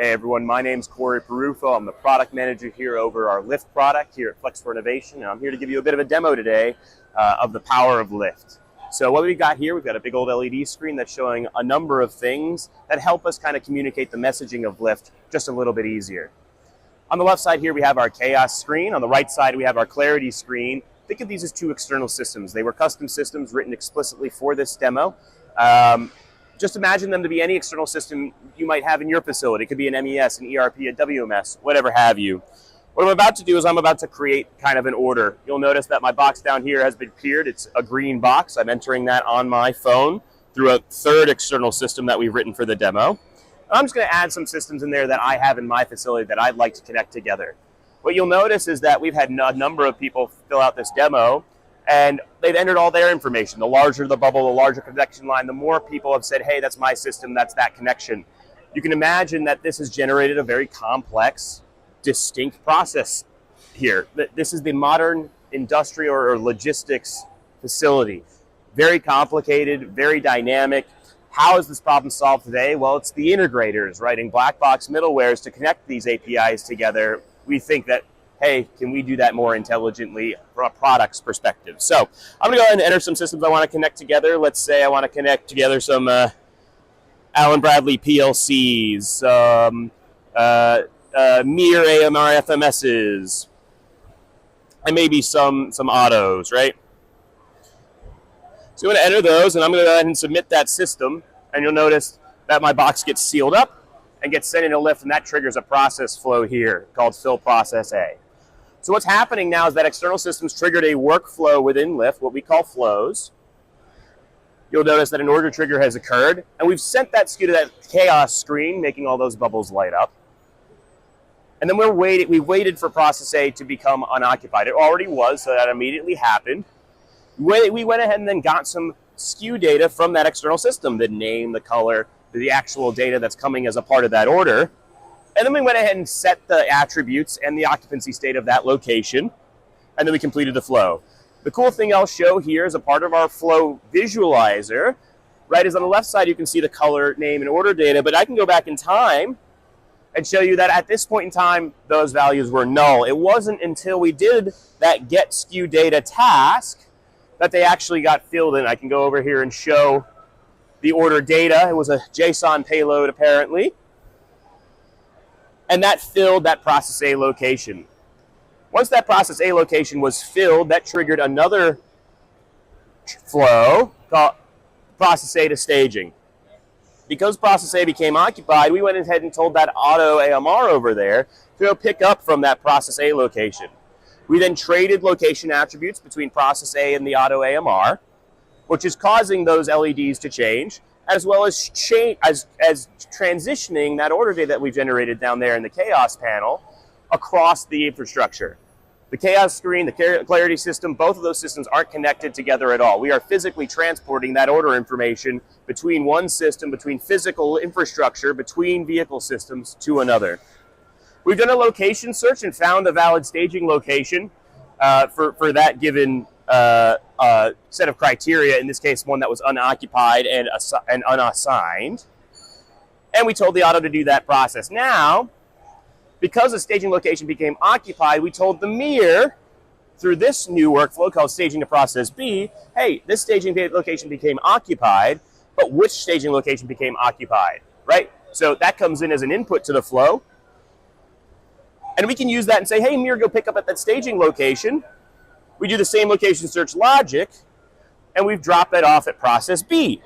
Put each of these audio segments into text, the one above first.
Hey everyone, my name's Peruffo. I'm the product manager here over our Lift product here at Flex for Innovation, and I'm here to give you a bit of a demo today of the power of Lift. So what we've got here, we've got a big old LED screen that's showing a number of things that help us kind of communicate the messaging of Lift just a little bit easier. On the left side here, we have our chaos screen. On the right side, we have our clarity screen. Think of these as two external systems. They were custom systems written explicitly for this demo. Just imagine them to be any external system you might have in your facility. It could be an MES, an ERP, a WMS, whatever have you. What I'm about to do is I'm about to create kind of an order. You'll notice that my box down here has been cleared. It's a green box. I'm entering that on my phone through a third external system that we've written for the demo. I'm just going to add some systems in there that I have in my facility that I'd like to connect together. What you'll notice is that we've had a number of people fill out this demo, and they've entered all their information. The larger the bubble, the larger connection line, the more people have said, hey, that's my system, that's that connection. You can imagine that this has generated a very complex, distinct process here. This is the modern industrial or logistics facility. Very complicated, very dynamic. How is this problem solved today? Well, it's the integrators writing black box middlewares to connect these APIs together. We think that, hey, can we do that more intelligently from a product's perspective? So I'm going to go ahead and enter some systems I want to connect together. Let's say I want to connect together some Allen Bradley PLCs, some Mir AMR FMSs, and maybe some autos, right? So I'm going to enter those, and I'm going to go ahead and submit that system, and you'll notice that my box gets sealed up and gets sent into Lift, and that triggers a process flow here called Fill Process A. So what's happening now is that external systems triggered a workflow within Lift, what we call flows. You'll notice that an order trigger has occurred, and we've sent that SKU to that chaos screen, making all those bubbles light up. And then we waited for process A to become unoccupied. It already was, so that immediately happened. We went ahead and then got some SKU data from that external system, the name, the color, the actual data that's coming as a part of that order. And then we went ahead and set the attributes and the occupancy state of that location, and then we completed the flow. The cool thing I'll show here is a part of our flow visualizer, right, is on the left side you can see the color, name, and order data, but I can go back in time and show you that at this point in time, those values were null. It wasn't until we did that get SKU data task that they actually got filled in. I can go over here and show the order data. It was a JSON payload apparently. And that filled that process A location. Once that process A location was filled, that triggered another flow called process A to staging. Because process A became occupied, we went ahead and told that auto AMR over there to go pick up from that process A location. We then traded location attributes between process A and the auto AMR, which is causing those LEDs to change, as well as transitioning that order data that we generated down there in the chaos panel across the infrastructure. The chaos screen, the clarity system, both of those systems aren't connected together at all. We are physically transporting that order information between one system, between physical infrastructure, between vehicle systems to another. We've done a location search and found a valid staging location for that given set of criteria, in this case one that was unoccupied and unassigned, and we told the auto to do that process. Now, because the staging location became occupied, we told the Mir through this new workflow called staging to process B, hey, this staging location became occupied, but which staging location became occupied, right? So that comes in as an input to the flow, and we can use that and say, hey, Mir, go pick up at that staging location. We do the same location search logic, and we've dropped that off at process B.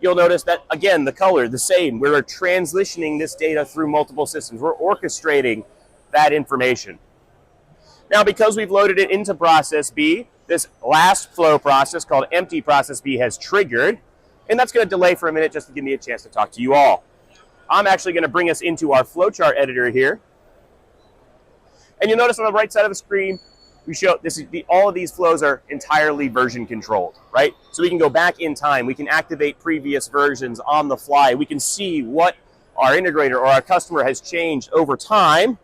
You'll notice that, again, the color, the same. We're transitioning this data through multiple systems. We're orchestrating that information. Now, because we've loaded it into process B, this last flow process called empty process B has triggered, and that's going to delay for a minute just to give me a chance to talk to you all. I'm actually going to bring us into our flowchart editor here. And you'll notice on the right side of the screen, we show all of these flows are entirely version controlled, right? So we can go back in time. We can activate previous versions on the fly. We can see what our integrator or our customer has changed over time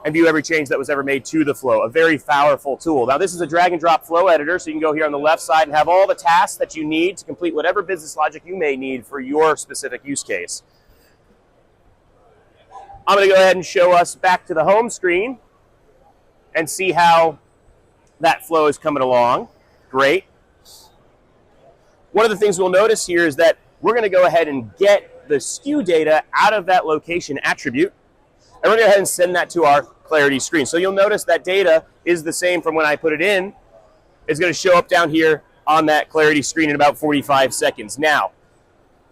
and view every change that was ever made to the flow. A very powerful tool. Now, this is a drag and drop flow editor, so you can go here on the left side and have all the tasks that you need to complete whatever business logic you may need for your specific use case. I'm going to go ahead and show us back to the home screen and see how that flow is coming along. Great. One of the things we'll notice here is that we're going to go ahead and get the SKU data out of that location attribute, and we're going to go ahead and send that to our Clarity screen. So you'll notice that data is the same from when I put it in. It's going to show up down here on that Clarity screen in about 45 seconds. Now,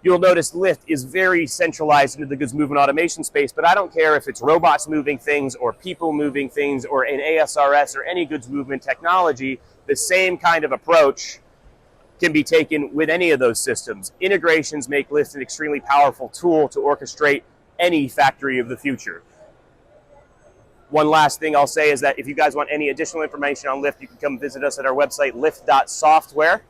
you'll notice Lyft is very centralized into the goods movement automation space, but I don't care if it's robots moving things or people moving things or an ASRS or any goods movement technology. The same kind of approach can be taken with any of those systems. Integrations make Lyft an extremely powerful tool to orchestrate any factory of the future. One last thing I'll say is that if you guys want any additional information on Lyft, you can come visit us at our website, lyft.software,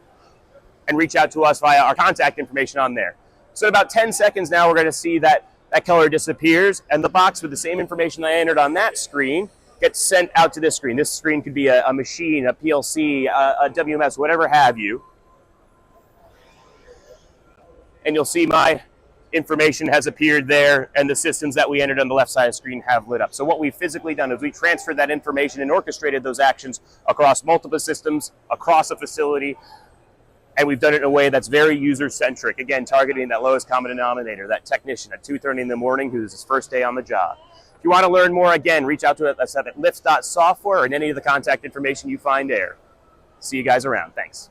and reach out to us via our contact information on there. So in about 10 seconds now, we're going to see that that color disappears, and the box with the same information I entered on that screen gets sent out to this screen. This screen could be a machine, a PLC, a WMS, whatever have you. And you'll see my information has appeared there, and the systems that we entered on the left side of the screen have lit up. So what we've physically done is we transferred that information and orchestrated those actions across multiple systems, across a facility, and we've done it in a way that's very user-centric, again, targeting that lowest common denominator, that technician at 2:30 in the morning who's his first day on the job. If you want to learn more, again, reach out to us at lyft.software and any of the contact information you find there. See you guys around. Thanks.